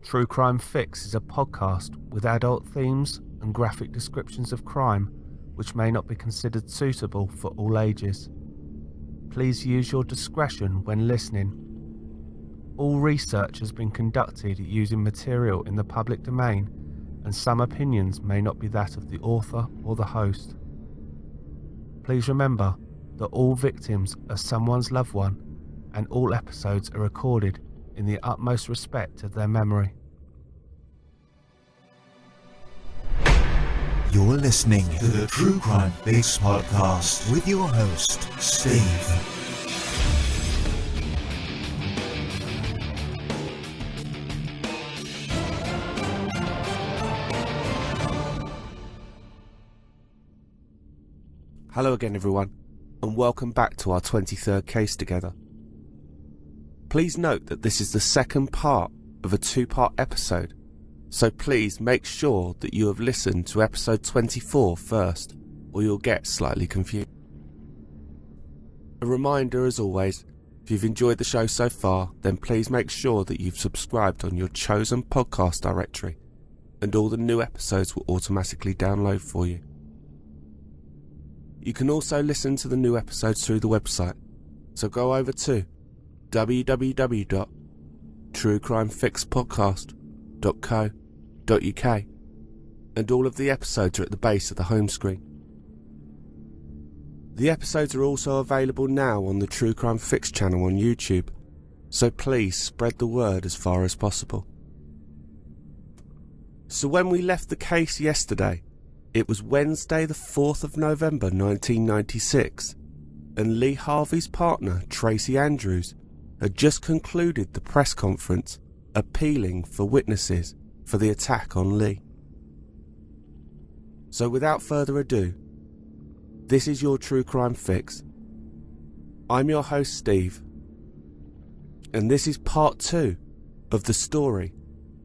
True Crime Fix is a podcast with adult themes and graphic descriptions of crime which may not be considered suitable for all ages. Please use your discretion when listening. All research has been conducted using material in the public domain, and some opinions may not be that of the author or the host. Please remember that all victims are someone's loved one, and all episodes are recorded in the utmost respect of their memory. You're listening to the True Crime Fix podcast with your host, Steve. Hello again everyone, and welcome back to our 23rd case together. Please note that this is the second part of a two-part episode, so please make sure that you have listened to episode 24 first, or you'll get slightly confused. A reminder as always, if you've enjoyed the show so far, then please make sure that you've subscribed on your chosen podcast directory, and all the new episodes will automatically download for you. You can also listen to the new episodes through the website, so go over to www.truecrimefixpodcast.co.uk, and all of the episodes are at the base of the home screen. The episodes are also available now on the True Crime Fix channel on YouTube, so please spread the word as far as possible. So when we left the case yesterday, it was Wednesday the 4th of November 1996, and Lee Harvey's partner, Tracie Andrews, had just concluded the press conference appealing for witnesses for the attack on Lee. So without further ado, this is your True Crime Fix. I'm your host Steve, and this is part 2 of the story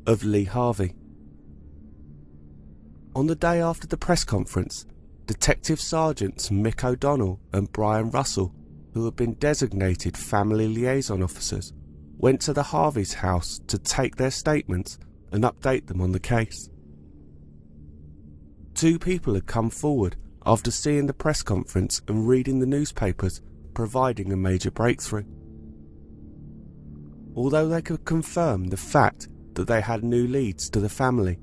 of Lee Harvey. On the day after the press conference, Detective Sergeants Mick O'Donnell and Brian Russell, who had been designated family liaison officers, went to the Harveys' house to take their statements and update them on the case. 2 people had come forward after seeing the press conference and reading the newspapers, providing a major breakthrough. Although they could confirm the fact that they had new leads to the family,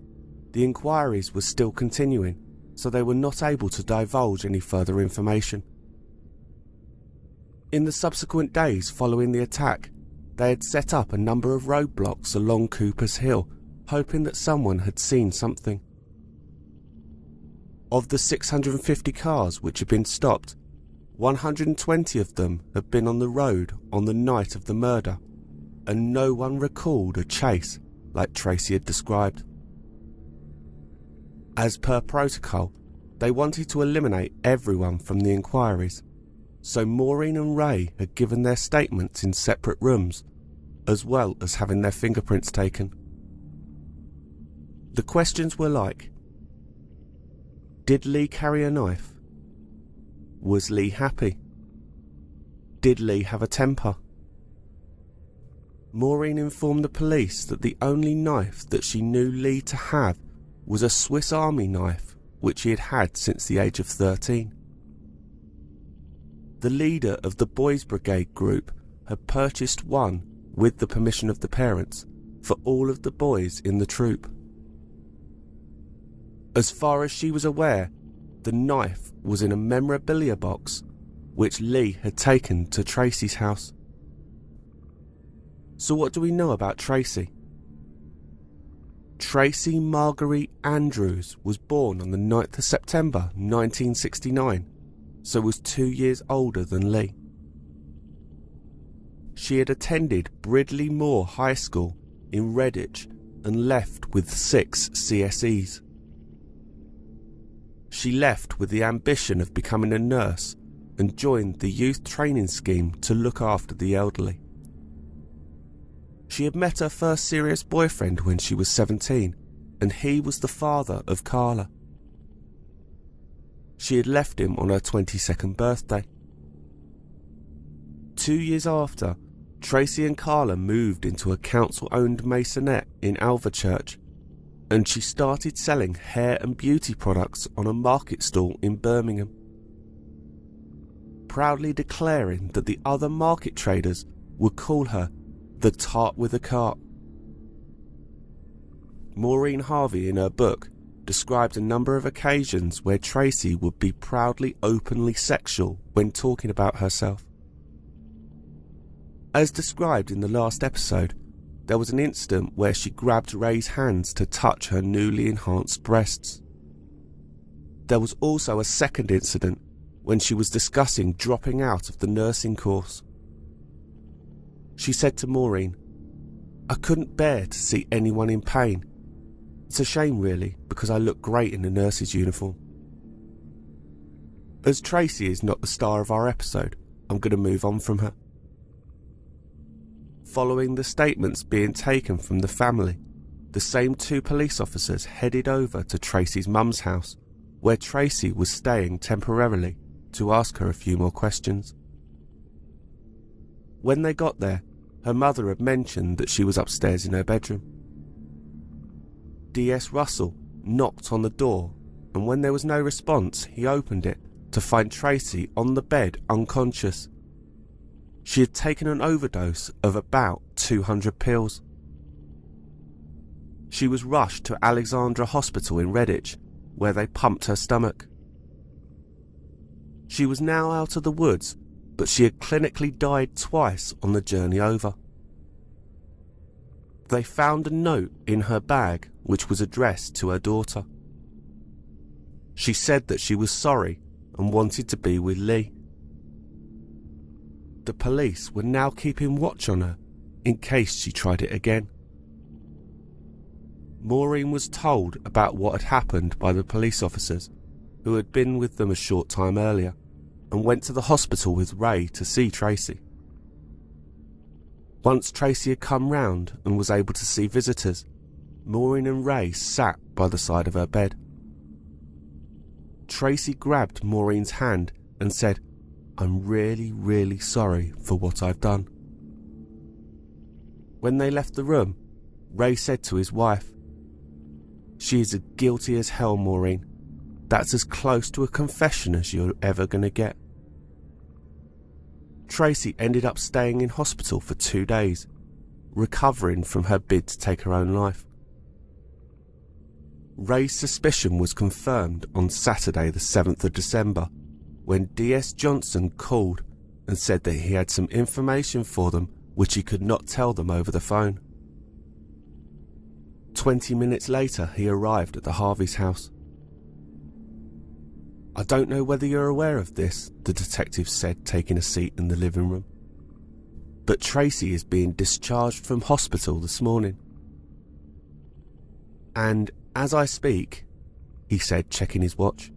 the inquiries were still continuing, so they were not able to divulge any further information. In the subsequent days following the attack, they had set up a number of roadblocks along Cooper's Hill, hoping that someone had seen something. Of the 650 cars which had been stopped, 120 of them had been on the road on the night of the murder, and no one recalled a chase like Tracy had described. As per protocol, they wanted to eliminate everyone from the inquiries, so Maureen and Ray had given their statements in separate rooms, as well as having their fingerprints taken. The questions were like: did Lee carry a knife? Was Lee happy? Did Lee have a temper? Maureen informed the police that the only knife that she knew Lee to have was a Swiss Army knife which he had had since the age of 13. The leader of the Boys Brigade group had purchased one with the permission of the parents for all of the boys in the troop. As far as she was aware, the knife was in a memorabilia box which Lee had taken to Tracy's house. So what do we know about Tracy? Tracie Marguerite Andrews was born on the 9th of September 1969, so was 2 years older than Lee. She had attended Bridley Moor High School in Redditch and left with 6 CSEs. She left with the ambition of becoming a nurse and joined the youth training scheme to look after the elderly. She had met her first serious boyfriend when she was 17, and he was the father of Carla. She had left him on her 22nd birthday. 2 years after, Tracie and Carla moved into a council-owned maisonette in Alverchurch, and she started selling hair and beauty products on a market stall in Birmingham, proudly declaring that the other market traders would call her the tart with a cart. Maureen Harvey, in her book, described a number of occasions where Tracey would be proudly openly sexual when talking about herself. As described in the last episode, there was an incident where she grabbed Ray's hands to touch her newly enhanced breasts. There was also a second incident when she was discussing dropping out of the nursing course. She said to Maureen, "I couldn't bear to see anyone in pain. It's a shame really, because I look great in a nurse's uniform." As Tracey is not the star of our episode, I'm going to move on from her. Following the statements being taken from the family, the same two police officers headed over to Tracey's mum's house, where Tracey was staying temporarily, to ask her a few more questions. When they got there, her mother had mentioned that she was upstairs in her bedroom. D.S. Russell knocked on the door, and when there was no response, he opened it to find Tracey on the bed unconscious. She had taken an overdose of about 200 pills. She was rushed to Alexandra Hospital in Redditch, where they pumped her stomach. She was now out of the woods, but she had clinically died twice on the journey over. They found a note in her bag which was addressed to her daughter. She said that she was sorry and wanted to be with Lee. The police were now keeping watch on her in case she tried it again. Maureen was told about what had happened by the police officers who had been with them a short time earlier, and went to the hospital with Ray to see Tracey. Once Tracey had come round and was able to see visitors, Maureen and Ray sat by the side of her bed. Tracey grabbed Maureen's hand and said, "I'm really, really sorry for what I've done." When they left the room, Ray said to his wife, "She is as guilty as hell, Maureen. That's as close to a confession as you're ever going to get." Tracey ended up staying in hospital for 2 days, recovering from her bid to take her own life. Ray's suspicion was confirmed on Saturday the 7th of December, when D.S. Johnson called and said that he had some information for them which he could not tell them over the phone. 20 minutes later, he arrived at the Harvey's house. "I don't know whether you're aware of this," the detective said, taking a seat in the living room, "but Tracey is being discharged from hospital this morning. And as I speak," he said, checking his watch,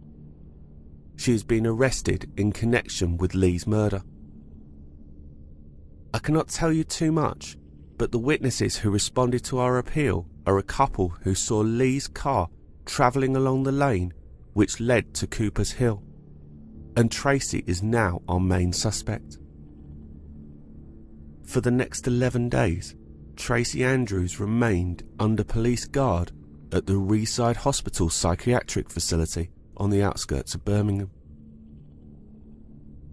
"she has been arrested in connection with Lee's murder. I cannot tell you too much, but the witnesses who responded to our appeal are a couple who saw Lee's car travelling along the lane which led to Cooper's Hill, and Tracey is now our main suspect." For the next 11 days, Tracie Andrews remained under police guard at the Reeside Hospital psychiatric facility on the outskirts of Birmingham.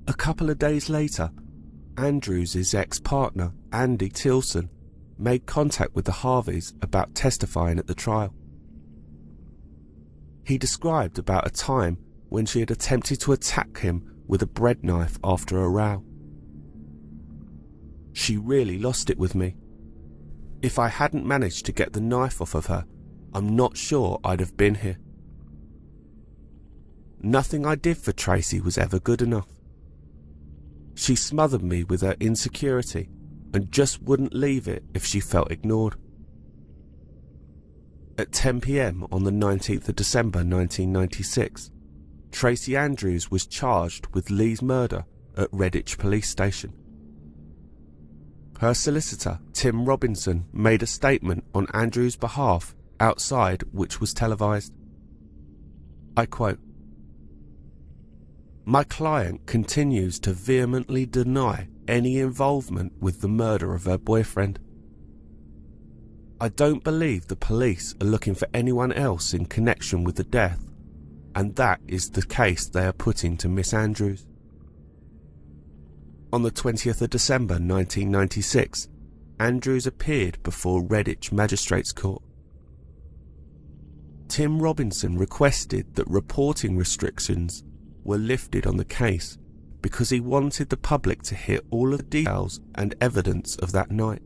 A couple of days later, Andrews' ex-partner, Andy Tilson, made contact with the Harveys about testifying at the trial. He described about a time when she had attempted to attack him with a bread knife after a row. "She really lost it with me. If I hadn't managed to get the knife off of her, I'm not sure I'd have been here. Nothing I did for Tracey was ever good enough. She smothered me with her insecurity and just wouldn't leave it if she felt ignored." At 10 p.m. on the 19th of December 1996, Tracie Andrews was charged with Lee's murder at Redditch Police Station. Her solicitor, Tim Robinson, made a statement on Andrews' behalf outside, which was televised. I quote, "My client continues to vehemently deny any involvement with the murder of her boyfriend. I don't believe the police are looking for anyone else in connection with the death, and that is the case they are putting to Miss Andrews. On the 20th of December 1996, Andrews appeared before Redditch Magistrates Court. Tim Robinson requested that reporting restrictions were lifted on the case because he wanted the public to hear all of the details and evidence of that night.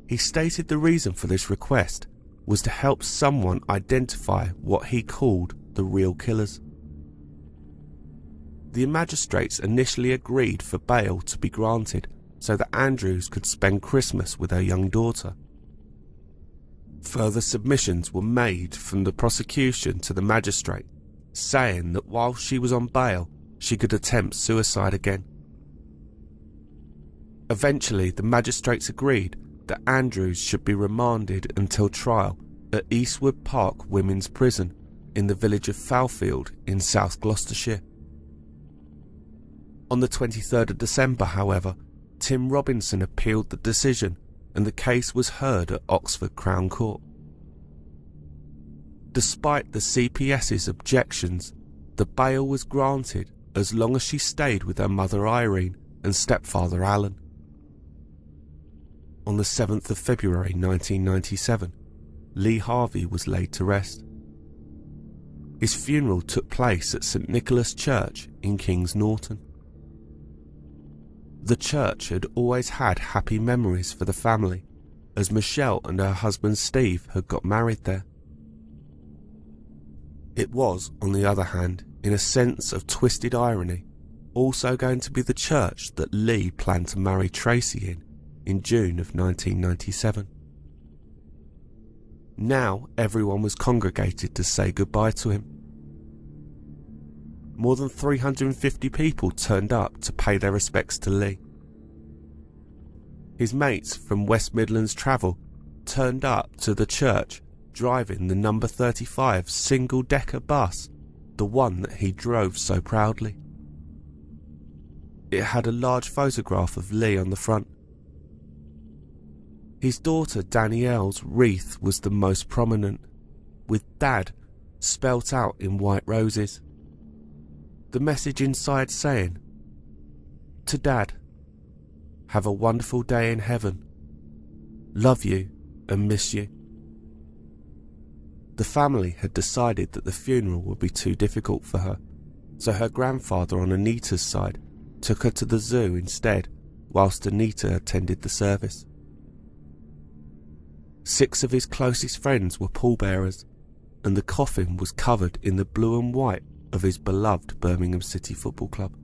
He stated the reason for this request was to help someone identify what he called the real killers. The magistrates initially agreed for bail to be granted so that Andrews could spend Christmas with her young daughter. Further submissions were made from the prosecution to the magistrate, saying that while she was on bail, she could attempt suicide again. Eventually, the magistrates agreed that Andrews should be remanded until trial at Eastwood Park Women's Prison in the village of Fowfield in South Gloucestershire. On the 23rd of December, however, Tim Robinson appealed the decision and the case was heard at Oxford Crown Court. Despite the CPS's objections, the bail was granted as long as she stayed with her mother Irene and stepfather Alan. On the 7th of February 1997, Lee Harvey was laid to rest. His funeral took place at St Nicholas Church in Kings Norton. The church had always had happy memories for the family, as Michelle and her husband Steve had got married there. It was, on the other hand, in a sense of twisted irony, also going to be the church that Lee planned to marry Tracey in June of 1997. Now everyone was congregated to say goodbye to him. More than 350 people turned up to pay their respects to Lee. His mates from West Midlands Travel turned up to the church driving the number 35 single-decker bus, the one that he drove so proudly. It had a large photograph of Lee on the front. His daughter Danielle's wreath was the most prominent, with Dad spelt out in white roses. The message inside saying, "To Dad, have a wonderful day in heaven. Love you and miss you." The family had decided that the funeral would be too difficult for her, so her grandfather on Anita's side took her to the zoo instead, whilst Anita attended the service. 6 of his closest friends were pallbearers, and the coffin was covered in the blue and white of his beloved Birmingham City Football Club.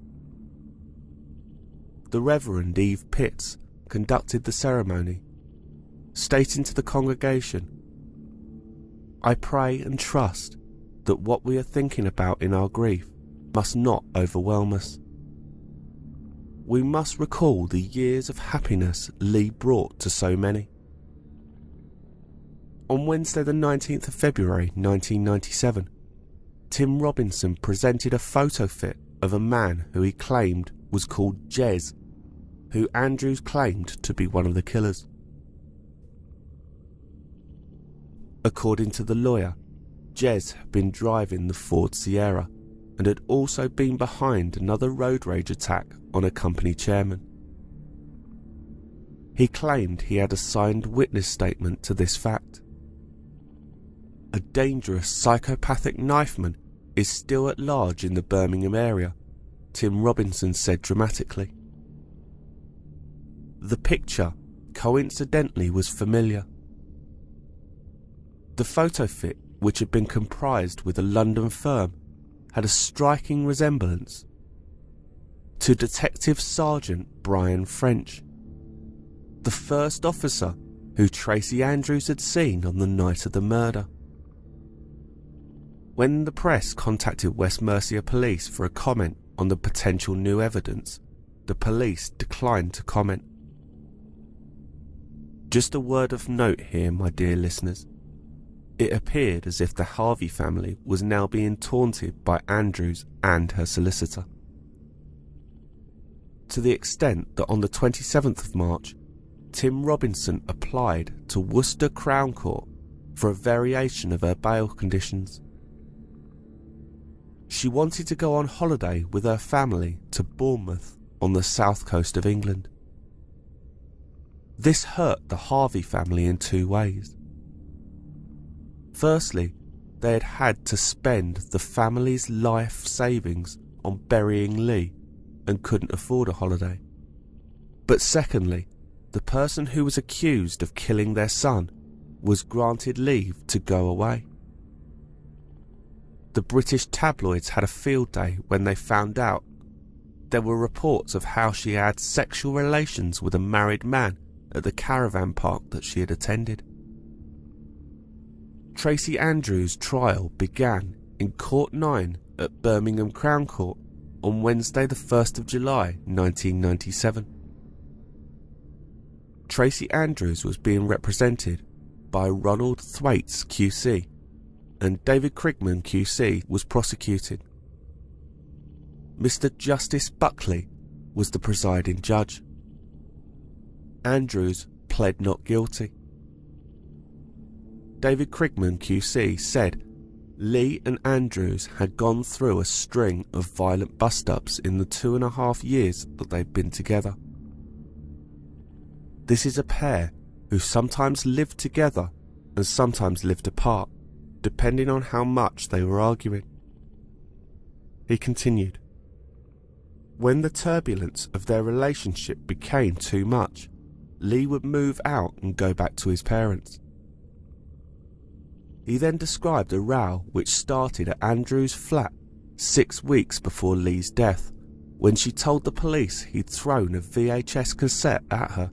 The Reverend Eve Pitts conducted the ceremony, stating to the congregation, "I pray and trust that what we are thinking about in our grief must not overwhelm us. We must recall the years of happiness Lee brought to so many." On Wednesday the 19th of February 1997, Tim Robinson presented a photo fit of a man who he claimed was called Jez, who Andrews claimed to be one of the killers. According to the lawyer, Jez had been driving the Ford Sierra and had also been behind another road rage attack on a company chairman. He claimed he had a signed witness statement to this fact. A dangerous psychopathic knifeman is still at large in the Birmingham area, Tim Robinson said dramatically. The picture, coincidentally, was familiar. The photo fit, which had been comprised with a London firm, had a striking resemblance to Detective Sergeant Brian French, the first officer who Tracie Andrews had seen on the night of the murder. When the press contacted West Mercia Police for a comment on the potential new evidence, the police declined to comment. Just a word of note here, my dear listeners. It appeared as if the Harvey family was now being taunted by Andrews and her solicitor. to the extent that on the 27th of March, Tim Robinson applied to Worcester Crown Court for a variation of her bail conditions. She wanted to go on holiday with her family to Bournemouth on the south coast of England. This hurt the Harvey family in two ways. Firstly, they had had to spend the family's life savings on burying Lee and couldn't afford a holiday. But secondly, the person who was accused of killing their son was granted leave to go away. The British tabloids had a field day when they found out. There were reports of how she had sexual relations with a married man at the caravan park that she had attended. Tracie Andrews' trial began in Court 9 at Birmingham Crown Court on Wednesday the 1st of July 1997. Tracie Andrews was being represented by Ronald Thwaites QC, and David Krigman QC was prosecuted. Mr. Justice Buckley was the presiding judge. Andrews pled not guilty. David Krigman QC said Lee and Andrews had gone through a string of violent bust-ups in the 2.5 years that they'd been together. This is a pair who sometimes lived together and sometimes lived apart, depending on how much they were arguing. He continued, when the turbulence of their relationship became too much, Lee would move out and go back to his parents. He then described a row which started at Andrews' flat 6 weeks before Lee's death, when she told the police he'd thrown a VHS cassette at her.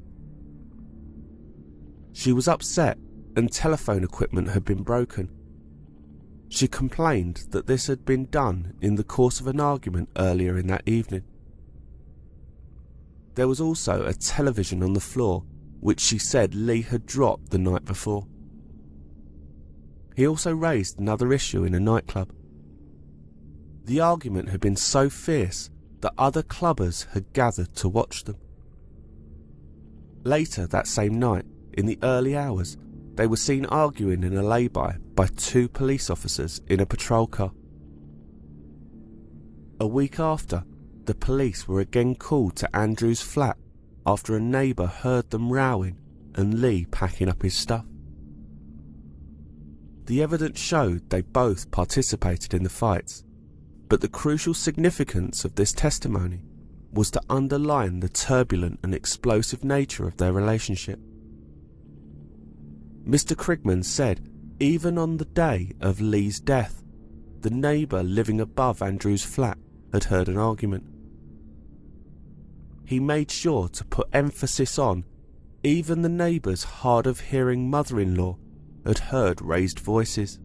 She was upset and telephone equipment had been broken. She complained that this had been done in the course of an argument earlier in that evening. There was also a television on the floor which she said Lee had dropped the night before. He also raised another issue in a nightclub. The argument had been so fierce that other clubbers had gathered to watch them. Later that same night, in the early hours, they were seen arguing in a lay-by by 2 police officers in a patrol car. A week after, the police were again called to Andrews' flat after a neighbour heard them rowing and Lee packing up his stuff. The evidence showed they both participated in the fights, but the crucial significance of this testimony was to underline the turbulent and explosive nature of their relationship. Mr. Krigman said even on the day of Lee's death, the neighbour living above Andrews' flat had heard an argument. He made sure to put emphasis on even the neighbour's hard-of-hearing mother-in-law had heard raised voices.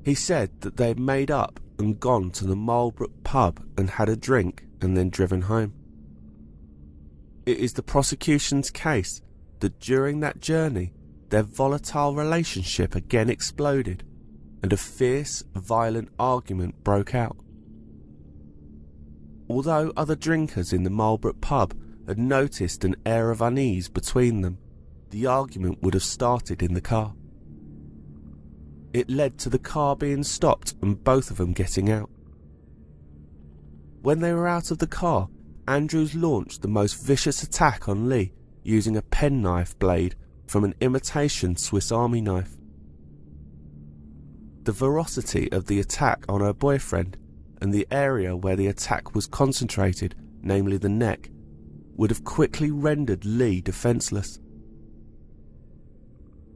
He said that they had made up and gone to the Marlbrook pub and had a drink and then driven home. It is the prosecution's case that during that journey their volatile relationship again exploded and a fierce, violent argument broke out. Although other drinkers in the Marlbrook pub had noticed an air of unease between them, the argument would have started in the car. It led to the car being stopped and both of them getting out. When they were out of the car, Andrews launched the most vicious attack on Lee using a penknife blade from an imitation Swiss Army knife. The ferocity of the attack on her boyfriend and the area where the attack was concentrated, namely the neck, would have quickly rendered Lee defenceless.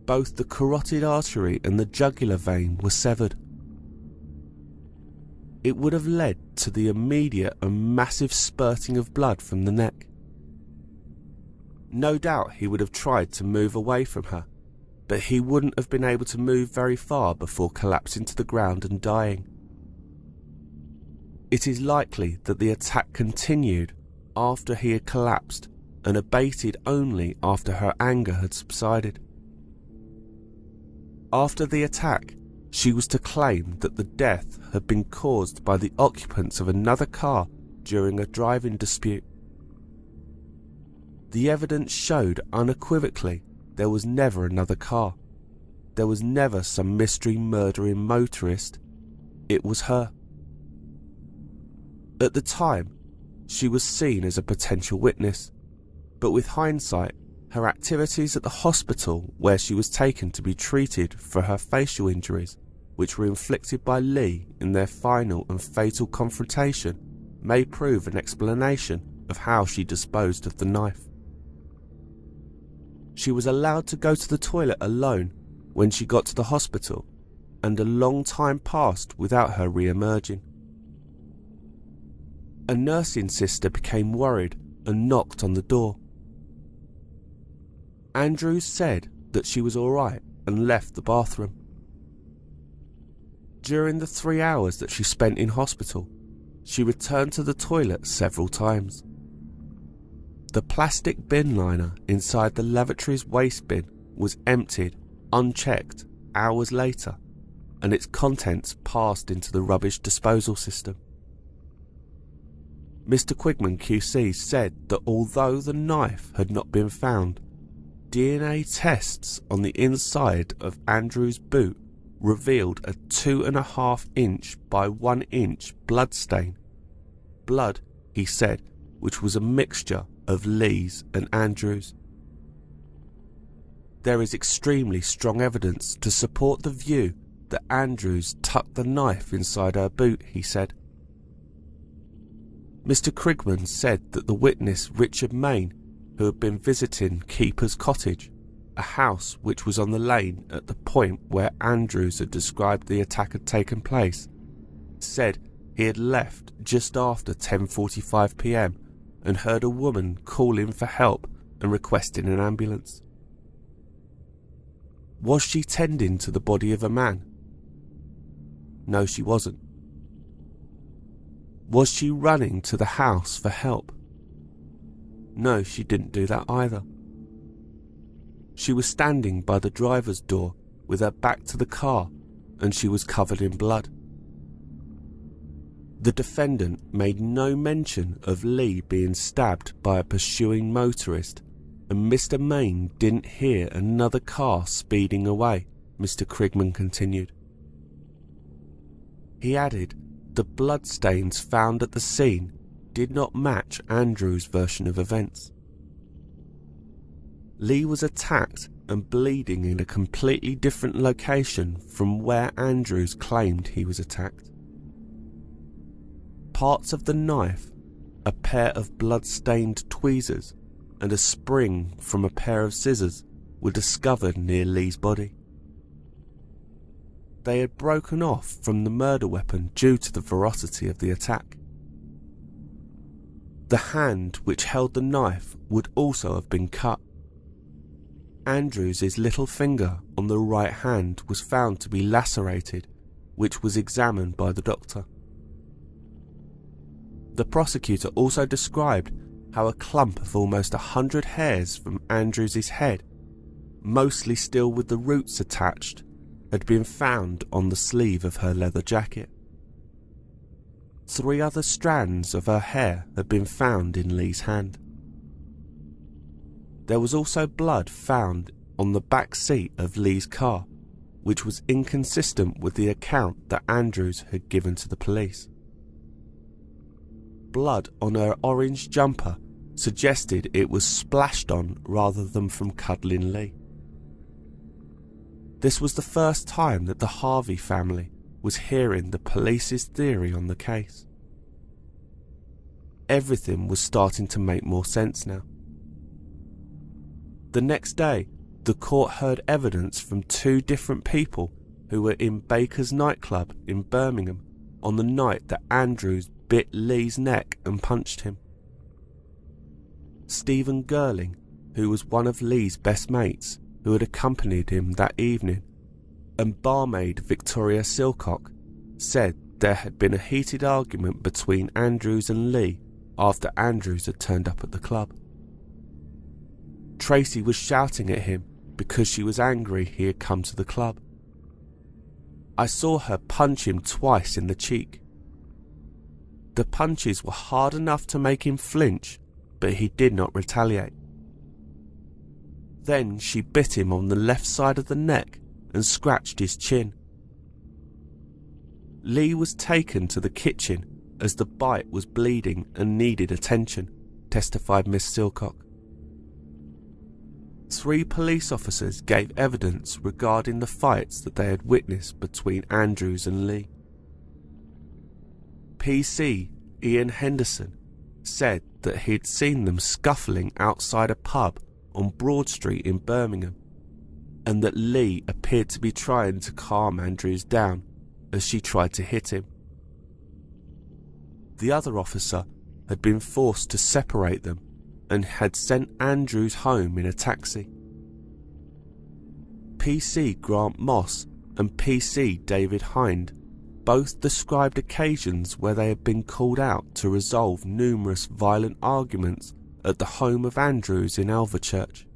Both the carotid artery and the jugular vein were severed. It would have led to the immediate and massive spurting of blood from the neck. No doubt he would have tried to move away from her, but he wouldn't have been able to move very far before collapsing to the ground and dying. It is likely that the attack continued after he had collapsed and abated only after her anger had subsided. After the attack, she was to claim that the death had been caused by the occupants of another car during a driving dispute. The evidence showed unequivocally there was never another car. There was never some mystery murdering motorist. It was her. At the time, she was seen as a potential witness, but with hindsight, her activities at the hospital where she was taken to be treated for her facial injuries, which were inflicted by Lee in their final and fatal confrontation, may prove an explanation of how she disposed of the knife. She was allowed to go to the toilet alone when she got to the hospital, and a long time passed without her re-emerging. A nursing sister became worried and knocked on the door. Andrews said that she was alright and left the bathroom. During the 3 hours that she spent in hospital, she returned to the toilet several times. The plastic bin liner inside the lavatory's waste bin was emptied, unchecked, hours later, and its contents passed into the rubbish disposal system. Mr. Quigman QC said that although the knife had not been found, DNA tests on the inside of Andrews' boot revealed a 2.5 inch by 1 inch blood stain. Blood, he said, which was a mixture of Lee's and Andrews. There is extremely strong evidence to support the view that Andrews tucked the knife inside her boot, he said. Mr. Quigman said that the witness Richard Main, who had been visiting Keeper's Cottage, a house which was on the lane at the point where Andrews had described the attack had taken place, said he had left just after 10:45 p.m. and heard a woman calling for help and requesting an ambulance. Was she tending to the body of a man? No, she wasn't. Was she running to the house for help? No, she didn't do that either. She was standing by the driver's door with her back to the car, and she was covered in blood. The defendant made no mention of Lee being stabbed by a pursuing motorist, and Mr. Main didn't hear another car speeding away, Mr. Quigman continued. He added the bloodstains found at the scene did not match Andrews' version of events. Lee was attacked and bleeding in a completely different location from where Andrews claimed he was attacked. Parts of the knife, a pair of blood-stained tweezers, and a spring from a pair of scissors were discovered near Lee's body. They had broken off from the murder weapon due to the ferocity of the attack. The hand which held the knife would also have been cut. Andrews' little finger on the right hand was found to be lacerated, which was examined by the doctor. The prosecutor also described how a clump of almost 100 hairs from Andrews' head, mostly still with the roots attached, had been found on the sleeve of her leather jacket. 3 other strands of her hair had been found in Lee's hand. There was also blood found on the back seat of Lee's car, which was inconsistent with the account that Andrews had given to the police. Blood on her orange jumper suggested it was splashed on rather than from cuddling Lee. This was the first time that the Harvey family was hearing the police's theory on the case. Everything was starting to make more sense now. The next day, the court heard evidence from 2 different people who were in Baker's nightclub in Birmingham on the night that Andrews bit Lee's neck and punched him. Stephen Girling, who was one of Lee's best mates, who had accompanied him that evening, and barmaid Victoria Silcock, said there had been a heated argument between Andrews and Lee after Andrews had turned up at the club. Tracey was shouting at him because she was angry he had come to the club. I saw her punch him twice in the cheek. The punches were hard enough to make him flinch, but he did not retaliate. Then she bit him on the left side of the neck and scratched his chin. Lee was taken to the kitchen as the bite was bleeding and needed attention, testified Miss Silcock. 3 police officers gave evidence regarding the fights that they had witnessed between Andrews and Lee. PC Ian Henderson said that he'd seen them scuffling outside a pub on Broad Street in Birmingham, and that Lee appeared to be trying to calm Andrews down as she tried to hit him. The other officer had been forced to separate them and had sent Andrews home in a taxi. PC Grant Moss and PC David Hind both described occasions where they had been called out to resolve numerous violent arguments at the home of Andrews in Alverchurch.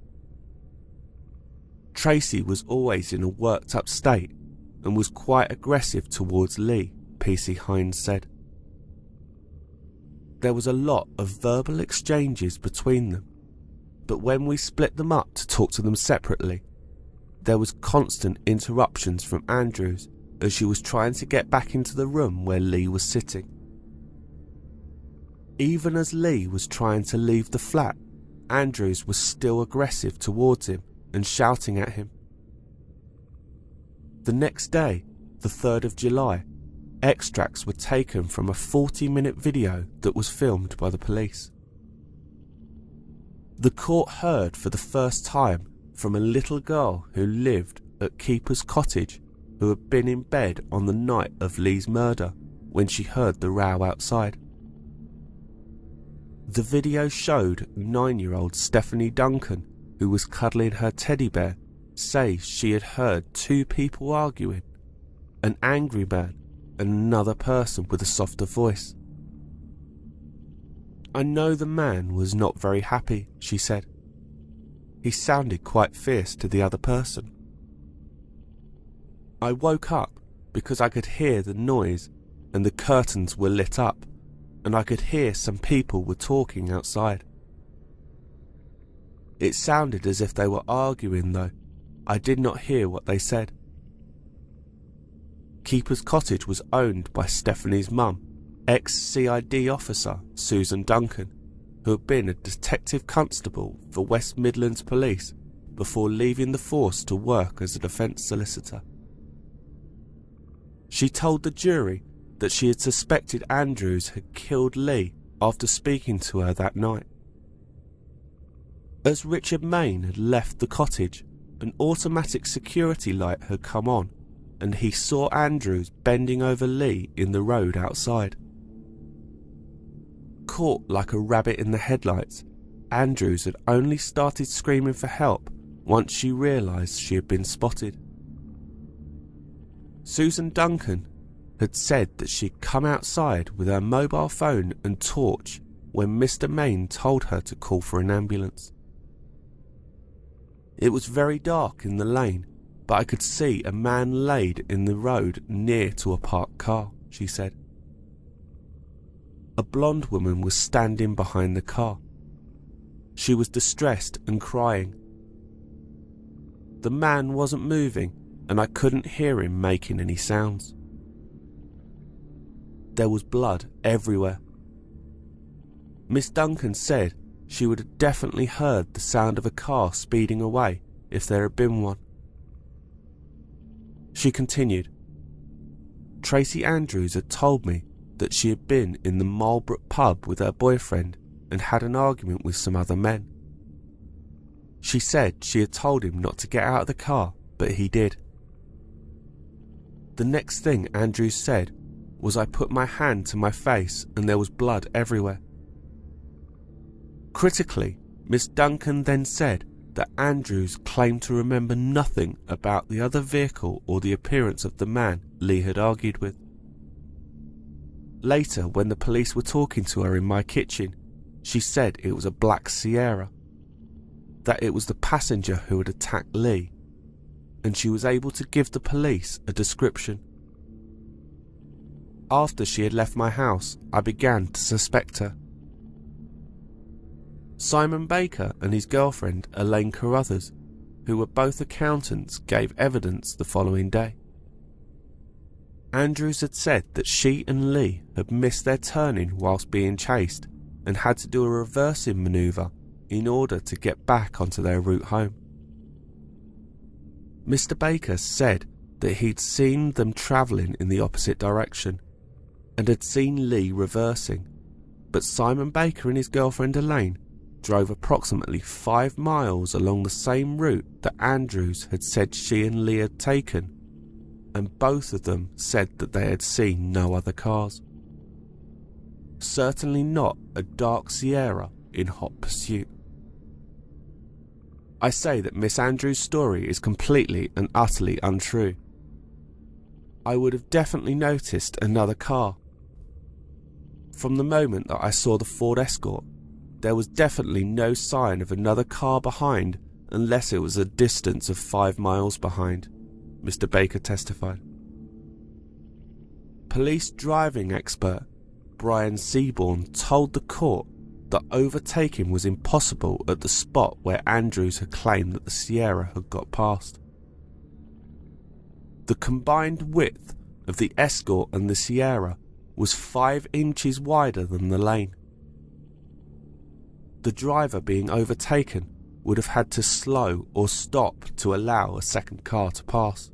Tracey was always in a worked-up state and was quite aggressive towards Lee, PC Hind said. There was a lot of verbal exchanges between them, but when we split them up to talk to them separately, there was constant interruptions from Andrews as she was trying to get back into the room where Lee was sitting. Even as Lee was trying to leave the flat, Andrews was still aggressive towards him and shouting at him. The next day, the 3rd of July, extracts were taken from a 40-minute video that was filmed by the police. The court heard for the first time from a little girl who lived at Keeper's Cottage, who had been in bed on the night of Lee's murder when she heard the row outside. The video showed 9-year-old Stephanie Duncan, who was cuddling her teddy bear, say she had heard 2 people arguing, an angry man and another person with a softer voice. I know the man was not very happy, she said. He sounded quite fierce to the other person. I woke up because I could hear the noise and the curtains were lit up, and I could hear some people were talking outside. It sounded as if they were arguing, though. I did not hear what they said. Keeper's Cottage was owned by Stephanie's mum, ex-CID officer Susan Duncan, who had been a detective constable for West Midlands Police before leaving the force to work as a defence solicitor. She told the jury that she had suspected Andrews had killed Lee after speaking to her that night. As Richard Main had left the cottage, an automatic security light had come on, and he saw Andrews bending over Lee in the road outside. Caught like a rabbit in the headlights, Andrews had only started screaming for help once she realised she had been spotted. Susan Duncan had said that she'd come outside with her mobile phone and torch when Mr. Main told her to call for an ambulance. It was very dark in the lane, but I could see a man laid in the road near to a parked car, she said. A blonde woman was standing behind the car. She was distressed and crying. The man wasn't moving, and I couldn't hear him making any sounds. There was blood everywhere. Miss Duncan said she would have definitely heard the sound of a car speeding away if there had been one. She continued, Tracie Andrews had told me that she had been in the Marlborough pub with her boyfriend and had an argument with some other men. She said she had told him not to get out of the car, but he did. The next thing Andrews said was I put my hand to my face and there was blood everywhere. Critically, Miss Duncan then said that Andrews claimed to remember nothing about the other vehicle or the appearance of the man Lee had argued with. Later, when the police were talking to her in my kitchen, she said it was a black Sierra, that it was the passenger who had attacked Lee, and she was able to give the police a description. After she had left my house, I began to suspect her. Simon Baker and his girlfriend Elaine Carruthers, who were both accountants, gave evidence the following day. Andrews had said that she and Lee had missed their turning whilst being chased and had to do a reversing manoeuvre in order to get back onto their route home. Mr. Baker said that he'd seen them travelling in the opposite direction and had seen Lee reversing, but Simon Baker and his girlfriend Elaine drove approximately 5 miles along the same route that Andrews had said she and Lee had taken, and both of them said that they had seen no other cars. Certainly not a dark Sierra in hot pursuit. I say that Miss Andrews' story is completely and utterly untrue. I would have definitely noticed another car. From the moment that I saw the Ford Escort, there was definitely no sign of another car behind unless it was a distance of 5 miles behind, Mr. Baker testified. Police driving expert Brian Seaborn told the court that overtaking was impossible at the spot where Andrews had claimed that the Sierra had got past. The combined width of the Escort and the Sierra was 5 inches wider than the lane. The driver being overtaken would have had to slow or stop to allow a second car to pass.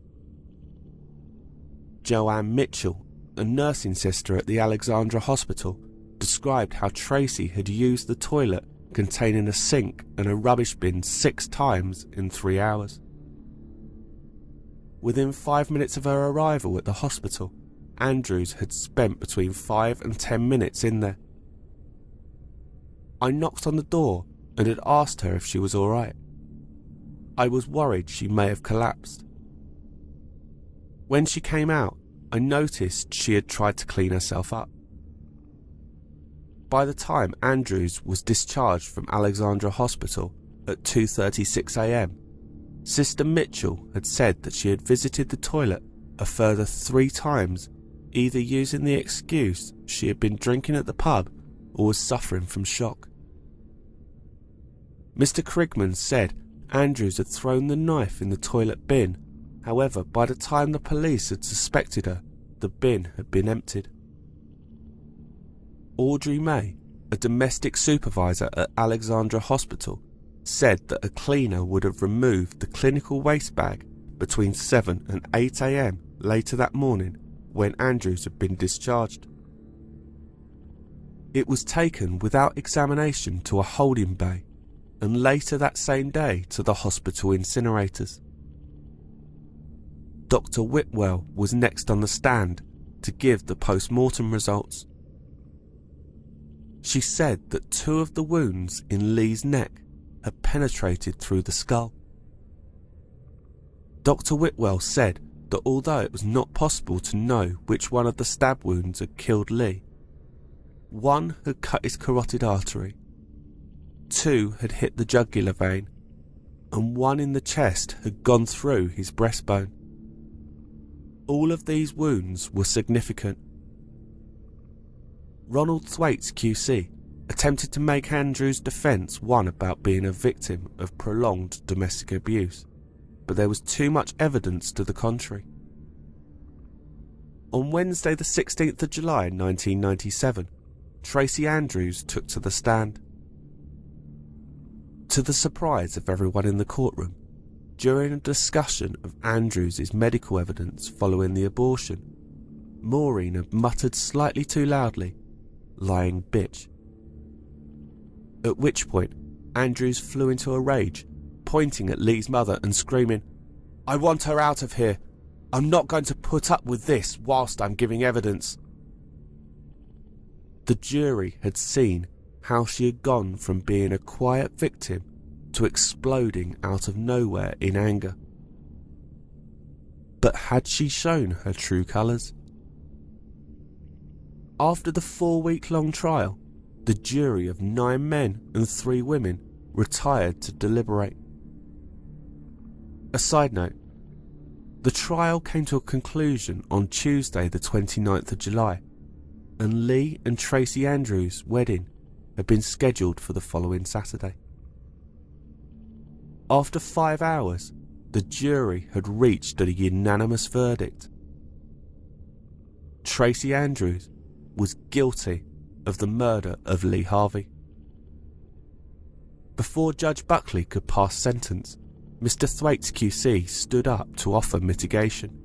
Joanne Mitchell, a nursing sister at the Alexandra Hospital, described how Tracey had used the toilet containing a sink and a rubbish bin 6 times in 3 hours. Within 5 minutes of her arrival at the hospital, Andrews had spent between 5 and 10 minutes in there. I knocked on the door and had asked her if she was alright. I was worried she may have collapsed. When she came out, I noticed she had tried to clean herself up. By the time Andrews was discharged from Alexandra Hospital at 2:36 a.m, Sister Mitchell had said that she had visited the toilet a further 3 times, either using the excuse she had been drinking at the pub or was suffering from shock. Mr. Krigman said Andrews had thrown the knife in the toilet bin. However, by the time the police had suspected her, the bin had been emptied. Audrey May, a domestic supervisor at Alexandra Hospital, said that a cleaner would have removed the clinical waste bag between 7 and 8 a.m. later that morning when Andrews had been discharged. It was taken without examination to a holding bay and later that same day to the hospital incinerators. Dr. Whitwell was next on the stand to give the post-mortem results. She said that 2 of the wounds in Lee's neck had penetrated through the skull. Dr. Whitwell said that although it was not possible to know which one of the stab wounds had killed Lee, 1 had cut his carotid artery, 2 had hit the jugular vein, and 1 in the chest had gone through his breastbone. All of these wounds were significant. Ronald Thwaites QC attempted to make Andrews' defence one about being a victim of prolonged domestic abuse, but there was too much evidence to the contrary. On Wednesday the 16th of July 1997, Tracie Andrews took to the stand. To the surprise of everyone in the courtroom, during a discussion of Andrews' medical evidence following the abortion, Maureen had muttered slightly too loudly, "Lying bitch." At which point, Andrews flew into a rage, pointing at Lee's mother and screaming, "I want her out of here. I'm not going to put up with this whilst I'm giving evidence." The jury had seen how she had gone from being a quiet victim to exploding out of nowhere in anger. But had she shown her true colours? After the 4-week-long trial, the jury of 9 men and 3 women retired to deliberate. A side note, The trial came to a conclusion on Tuesday the 29th of July, and Lee and Tracie Andrews' wedding had been scheduled for the following Saturday. After 5 hours, the jury had reached a unanimous verdict. Tracie Andrews was guilty of the murder of Lee Harvey. Before Judge Buckley could pass sentence, Mr. Thwaites QC stood up to offer mitigation.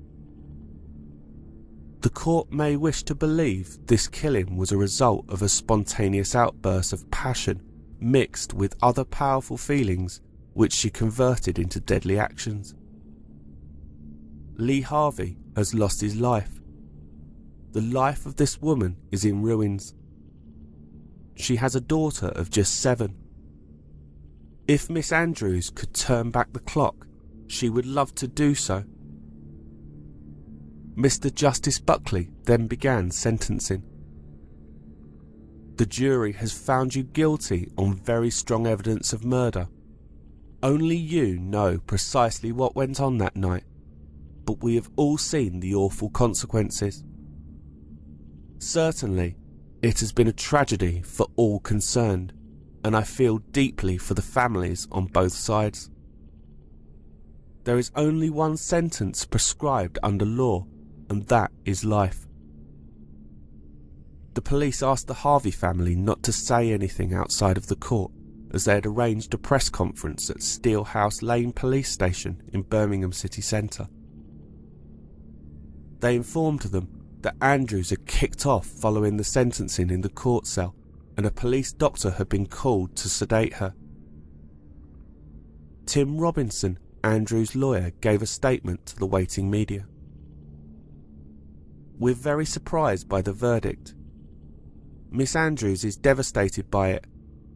The court may wish to believe this killing was a result of a spontaneous outburst of passion mixed with other powerful feelings which she converted into deadly actions. Lee Harvey has lost his life. The life of this woman is in ruins. She has a daughter of just 7. If Miss Andrews could turn back the clock, she would love to do so. Mr. Justice Buckley then began sentencing. The jury has found you guilty on very strong evidence of murder. Only you know precisely what went on that night, but we have all seen the awful consequences. Certainly, it has been a tragedy for all concerned, and I feel deeply for the families on both sides. There is only one sentence prescribed under law, and that is life. The police asked the Harvey family not to say anything outside of the court, as they had arranged a press conference at Steelhouse Lane Police Station in Birmingham city centre. They informed them that Andrews had kicked off following the sentencing in the court cell, and a police doctor had been called to sedate her. Tim Robinson, Andrews' lawyer, gave a statement to the waiting media. "We're very surprised by the verdict. Miss Andrews is devastated by it,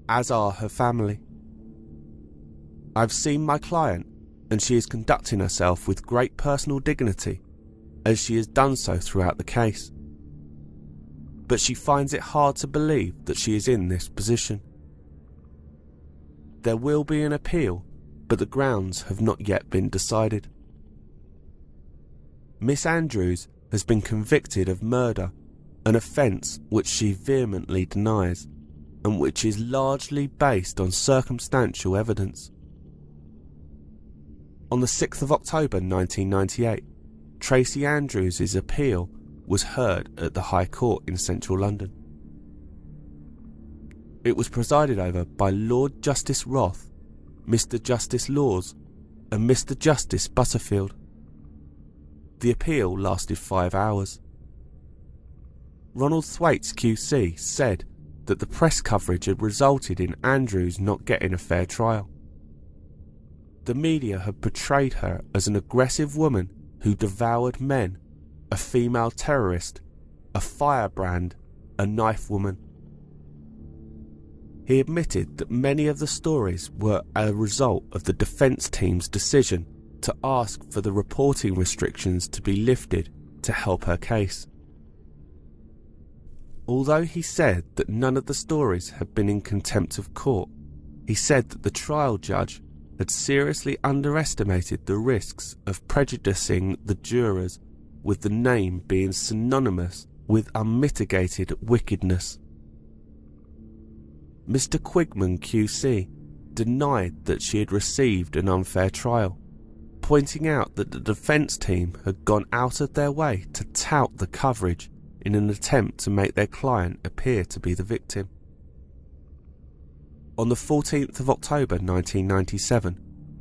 as are her family. I've seen my client, and she is conducting herself with great personal dignity, as she has done so throughout the case. But she finds it hard to believe that she is in this position. There will be an appeal, but the grounds have not yet been decided. Miss Andrews has been convicted of murder, an offence which she vehemently denies, and which is largely based on circumstantial evidence. On the 6th of October 1998, Tracie Andrews' appeal was heard at the High Court in central London. It was presided over by Lord Justice Roth, Mr. Justice Laws, and Mr. Justice Butterfield. The appeal lasted 5 hours. Ronald Thwaites QC said that the press coverage had resulted in Andrews not getting a fair trial. The media had portrayed her as an aggressive woman who devoured men, a female terrorist, a firebrand, a knife woman. He admitted that many of the stories were a result of the defence team's decision to ask for the reporting restrictions to be lifted to help her case. Although he said that none of the stories had been in contempt of court, he said that the trial judge had seriously underestimated the risks of prejudicing the jurors, with the name being synonymous with unmitigated wickedness. Mr. Quigman QC denied that she had received an unfair trial, pointing out that the defence team had gone out of their way to tout the coverage in an attempt to make their client appear to be the victim. On the 14th of October 1997,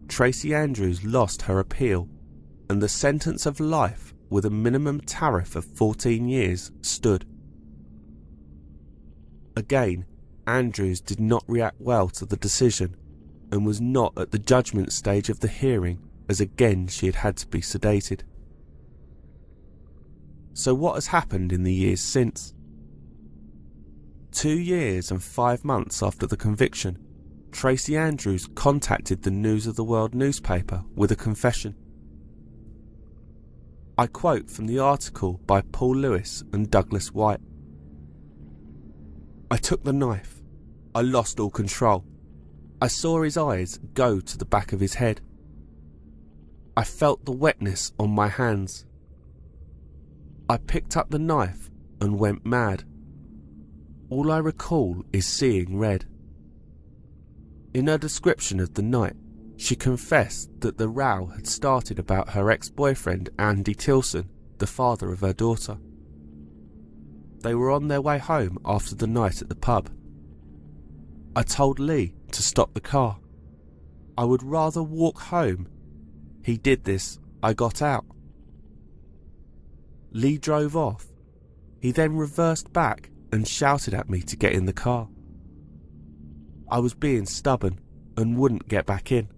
Tracie Andrews lost her appeal, and the sentence of life with a minimum tariff of 14 years stood. Again, Andrews did not react well to the decision and was not at the judgment stage of the hearing, as again she had had to be sedated. So what has happened in the years since? 2 years and 5 months after the conviction, Tracie Andrews contacted the News of the World newspaper with a confession. I quote from the article by Paul Lewis and Douglas White. "I took the knife. I lost all control. I saw his eyes go to the back of his head. I felt the wetness on my hands. I picked up the knife and went mad. All I recall is seeing red. In her description of the night, she confessed that the row had started about her ex-boyfriend Andy Tilson, the father of her daughter. They were on their way home after the night at the pub. I told Lee to stop the car. I would rather walk home. He did this. I got out. Lee drove off. He then reversed back and shouted at me to get in the car. I was being stubborn and wouldn't get back in.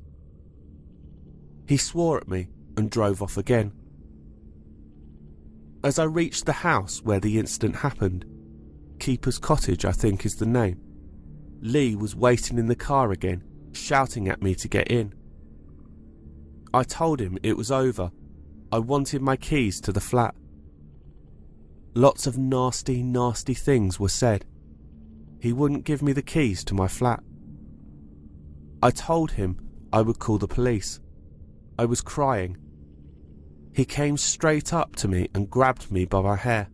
He swore at me and drove off again. As I reached the house where the incident happened, Keeper's Cottage I think is the name, Lee was waiting in the car again, shouting at me to get in. I told him it was over. I wanted my keys to the flat. Lots of nasty, nasty things were said. He wouldn't give me the keys to my flat. I told him I would call the police. I was crying. He came straight up to me and grabbed me by my hair.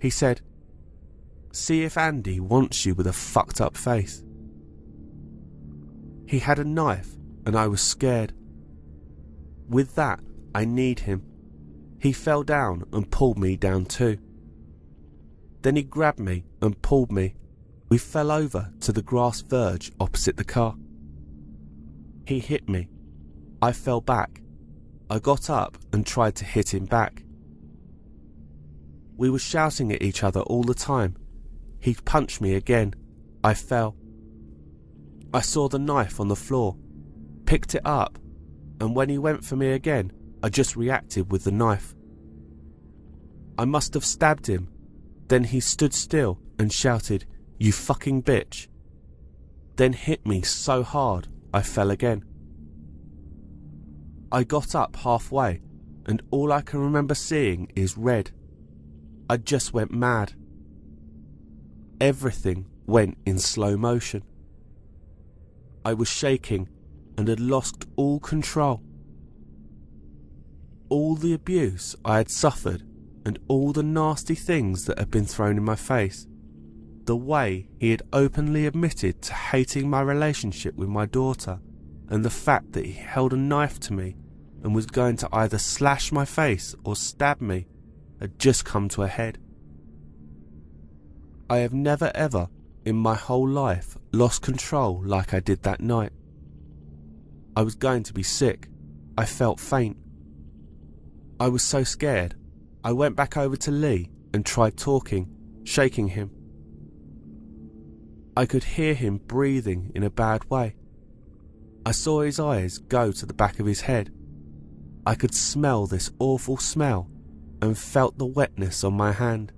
He said, "See if Andy wants you with a fucked up face." He had a knife and I was scared. With that, I kneed him. He fell down and pulled me down too. Then he grabbed me and pulled me. We fell over to the grass verge opposite the car. He hit me. I fell back. I got up and tried to hit him back. We were shouting at each other all the time. He punched me again. I fell. I saw the knife on the floor, picked it up, and when he went for me again, I just reacted with the knife. I must have stabbed him. Then he stood still and shouted, "You fucking bitch." Then hit me so hard I fell again. I got up halfway and all I can remember seeing is red. I just went mad. Everything went in slow motion. I was shaking and had lost all control. All the abuse I had suffered and all the nasty things that had been thrown in my face, the way he had openly admitted to hating my relationship with my daughter, and the fact that he held a knife to me and was going to either slash my face or stab me, had just come to a head. I have never ever in my whole life lost control like I did that night. I was going to be sick. I felt faint. I was so scared. I went back over to Lee and tried talking, shaking him. I could hear him breathing in a bad way. I saw his eyes go to the back of his head. I could smell this awful smell and felt the wetness on my hand.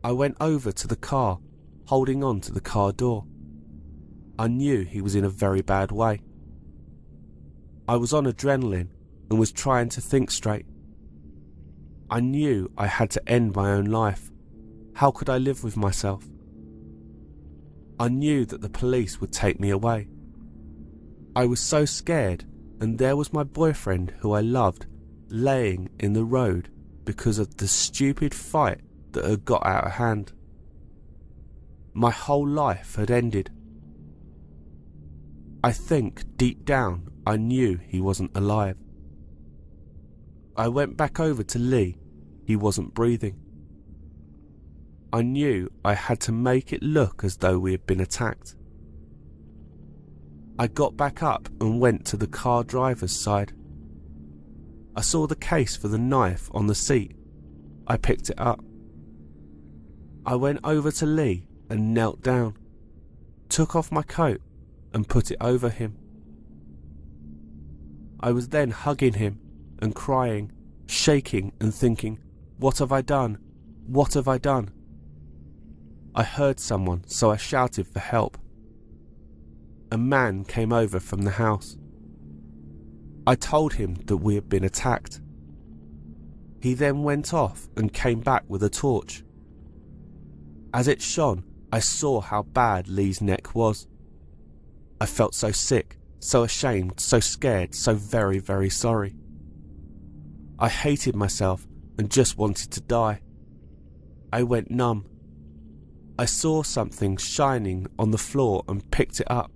I went over to the car, holding on to the car door. I knew he was in a very bad way. I was on adrenaline and was trying to think straight. I knew I had to end my own life. How could I live with myself? I knew that the police would take me away. I was so scared, and there was my boyfriend who I loved laying in the road because of the stupid fight that had got out of hand. My whole life had ended. I think deep down I knew he wasn't alive. I went back over to Lee. He wasn't breathing. I knew I had to make it look as though we had been attacked. I got back up and went to the car driver's side. I saw the case for the knife on the seat. I picked it up. I went over to Lee and knelt down, took off my coat and put it over him. I was then hugging him and crying, shaking and thinking, what have I done? What have I done? I heard someone, so I shouted for help. A man came over from the house. I told him that we had been attacked. He then went off and came back with a torch. As it shone, I saw how bad Lee's neck was. I felt so sick, so ashamed, so scared, so very, very sorry. I hated myself and just wanted to die. I went numb. I saw something shining on the floor and picked it up.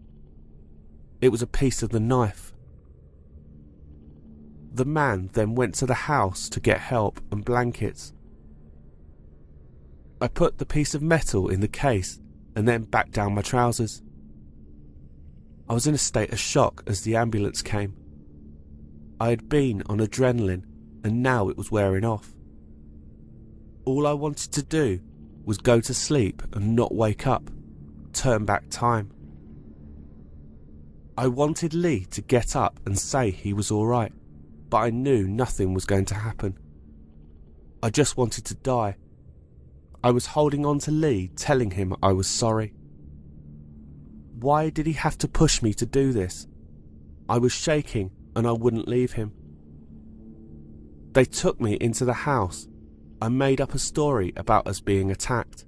It was a piece of the knife. The man then went to the house to get help and blankets. I put the piece of metal in the case and then back down my trousers. I was in a state of shock as the ambulance came. I had been on adrenaline and now it was wearing off. All I wanted to do was go to sleep and not wake up, turn back time. I wanted Lee to get up and say he was alright, but I knew nothing was going to happen. I just wanted to die. I was holding on to Lee, telling him I was sorry. Why did he have to push me to do this? I was shaking and I wouldn't leave him. They took me into the house. I made up a story about us being attacked.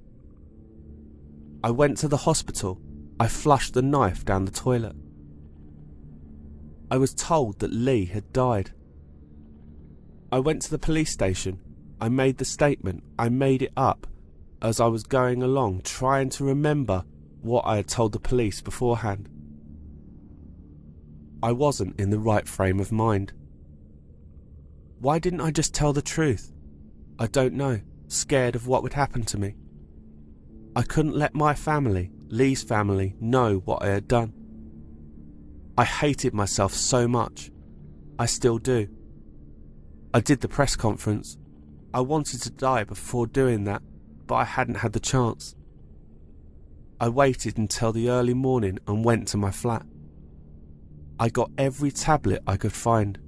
I went to the hospital. I flushed the knife down the toilet. I was told that Lee had died. I went to the police station. I made the statement. I made it up as I was going along, trying to remember what I had told the police beforehand. I wasn't in the right frame of mind. Why didn't I just tell the truth? I don't know, scared of what would happen to me. I couldn't let my family, Lee's family, know what I had done. I hated myself so much. I still do. I did the press conference. I wanted to die before doing that, but I hadn't had the chance. I waited until the early morning and went to my flat. I got every tablet I could find.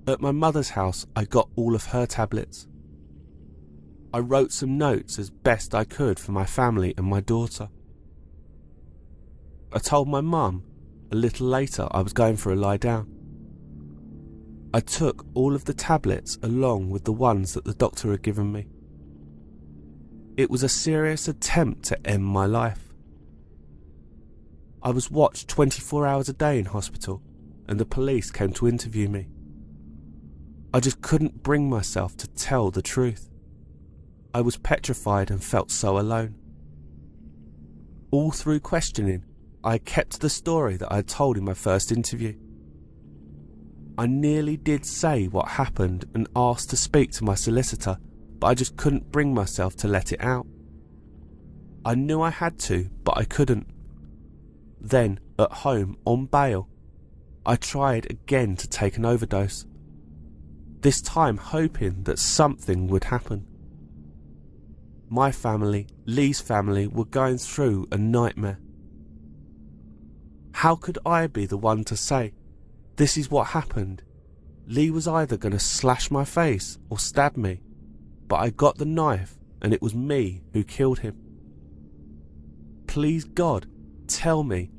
At my mother's house, I got all of her tablets. I wrote some notes as best I could for my family and my daughter. I told my mum a little later I was going for a lie down. I took all of the tablets along with the ones that the doctor had given me. It was a serious attempt to end my life. I was watched 24 hours a day in hospital and the police came to interview me. I just couldn't bring myself to tell the truth. I was petrified and felt so alone. All through questioning, I kept the story that I had told in my first interview. I nearly did say what happened and asked to speak to my solicitor, but I just couldn't bring myself to let it out. I knew I had to, but I couldn't. Then, at home, on bail, I tried again to take an overdose. This time hoping that something would happen. My family, Lee's family, were going through a nightmare. How could I be the one to say, this is what happened? Lee was either going to slash my face or stab me, but I got the knife and it was me who killed him. Please God, tell me,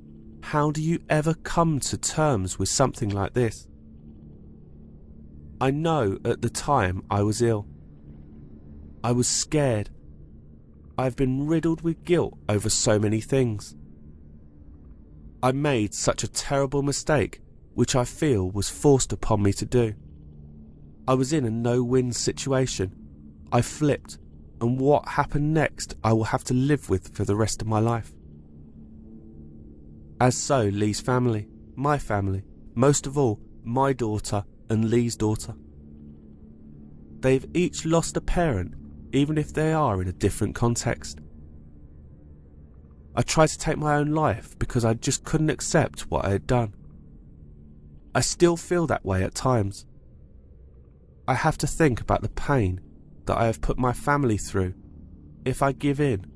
how do you ever come to terms with something like this? I know at the time I was ill. I was scared. I've been riddled with guilt over so many things. I made such a terrible mistake, which I feel was forced upon me to do. I was in a no-win situation. I flipped, and what happened next I will have to live with for the rest of my life. As so, Lee's family, my family, most of all, my daughter and Lee's daughter. They've each lost a parent, even if they are in a different context. I tried to take my own life because I just couldn't accept what I had done. I still feel that way at times. I have to think about the pain that I have put my family through. If I give in,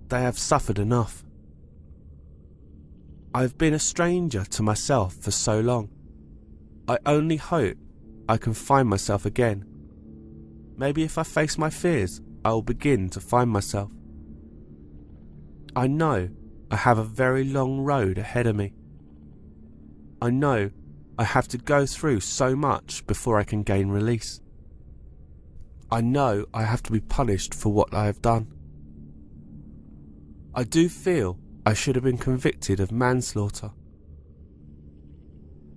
they have suffered enough. I have been a stranger to myself for so long. I only hope I can find myself again. Maybe if I face my fears, I will begin to find myself. I know I have a very long road ahead of me. I know I have to go through so much before I can gain release. I know I have to be punished for what I have done. I do feel I should have been convicted of manslaughter.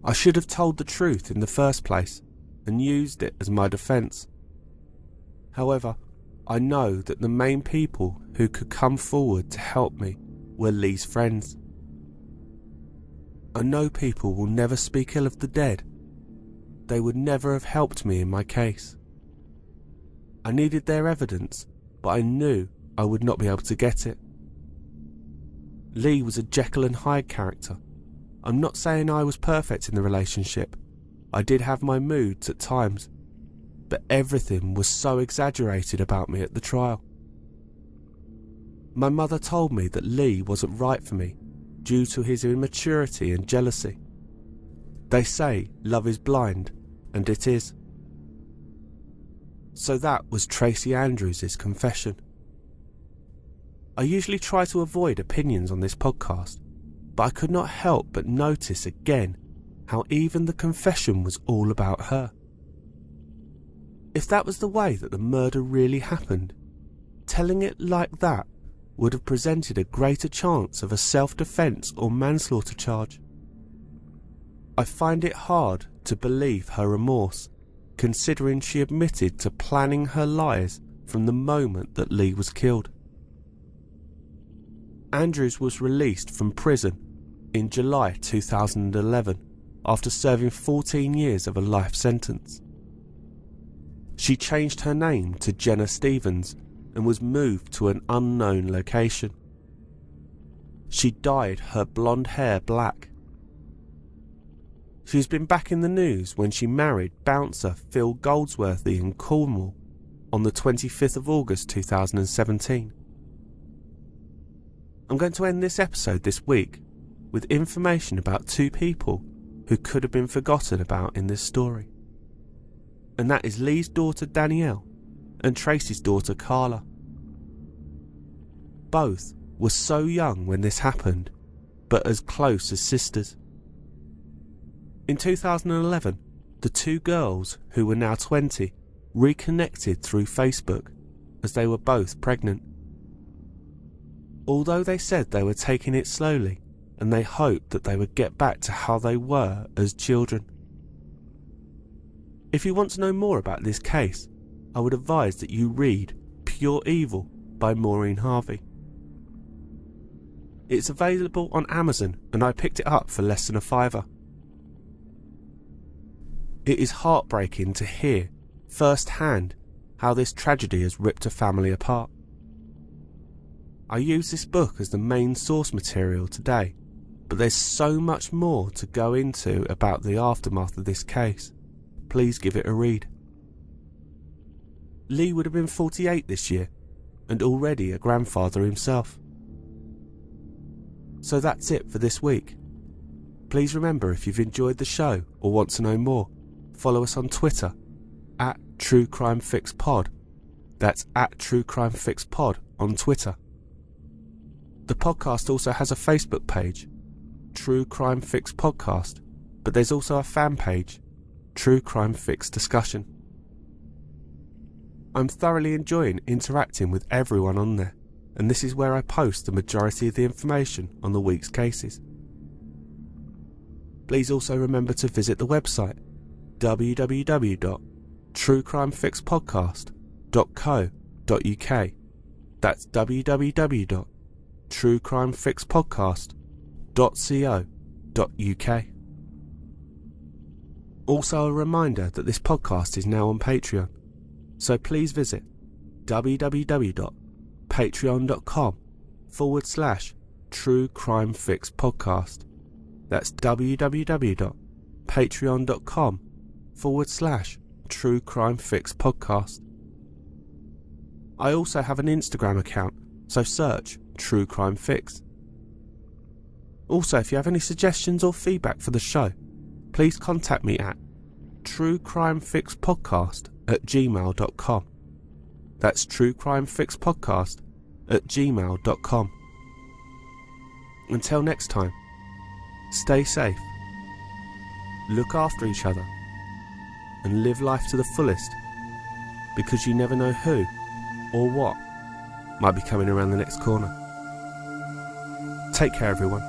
I should have told the truth in the first place and used it as my defence. However, I know that the main people who could come forward to help me were Lee's friends. I know people will never speak ill of the dead. They would never have helped me in my case. I needed their evidence, but I knew I would not be able to get it. Lee was a Jekyll and Hyde character. I'm not saying I was perfect in the relationship. I did have my moods at times, but everything was so exaggerated about me at the trial. My mother told me that Lee wasn't right for me due to his immaturity and jealousy. They say love is blind, and it is. So that was Tracie Andrews' confession. I usually try to avoid opinions on this podcast, but I could not help but notice again how even the confession was all about her. If that was the way that the murder really happened, telling it like that would have presented a greater chance of a self-defence or manslaughter charge. I find it hard to believe her remorse, considering she admitted to planning her lies from the moment that Lee was killed. Andrews was released from prison in July 2011 after serving 14 years of a life sentence. She changed her name to Jenna Stevens and was moved to an unknown location. She dyed her blonde hair black. She's been back in the news when she married bouncer Phil Goldsworthy in Cornwall on the 25th of August 2017. I'm going to end this episode this week with information about two people who could have been forgotten about in this story. And that is Lee's daughter Danielle and Tracey's daughter Carla. Both were so young when this happened, but as close as sisters. In 2011, the two girls, who were now 20, reconnected through Facebook as they were both pregnant. Although they said they were taking it slowly and they hoped that they would get back to how they were as children. If you want to know more about this case, I would advise that you read Pure Evil by Maureen Harvey. It's available on Amazon and I picked it up for less than $5. It is heartbreaking to hear firsthand how this tragedy has ripped a family apart. I use this book as the main source material today, but there's so much more to go into about the aftermath of this case. Please give it a read. Lee would have been 48 this year, and already a grandfather himself. So that's it for this week. Please remember, if you've enjoyed the show or want to know more, follow us on Twitter at TrueCrimeFixPod. That's at TrueCrimeFixPod on Twitter. The podcast also has a Facebook page, True Crime Fix Podcast, but there's also a fan page, True Crime Fix Discussion. I'm thoroughly enjoying interacting with everyone on there, and this is where I post the majority of the information on the week's cases. Please also remember to visit the website www.truecrimefixpodcast.co.uk. That's www.truecrimefixpodcast.co.uk. Also a reminder that this podcast is now on Patreon, so please visit www.patreon.com/truecrimefixpodcast. That's www.patreon.com/truecrimefixpodcast. I also have an Instagram account, so search True Crime Fix. Also, if you have any suggestions or feedback for the show, please contact me at truecrimefixpodcast@gmail.com. That's truecrimefixpodcast@gmail.com. Until next time, stay safe, look after each other, and live life to the fullest, because you never know who or what might be coming around the next corner. Take care, everyone.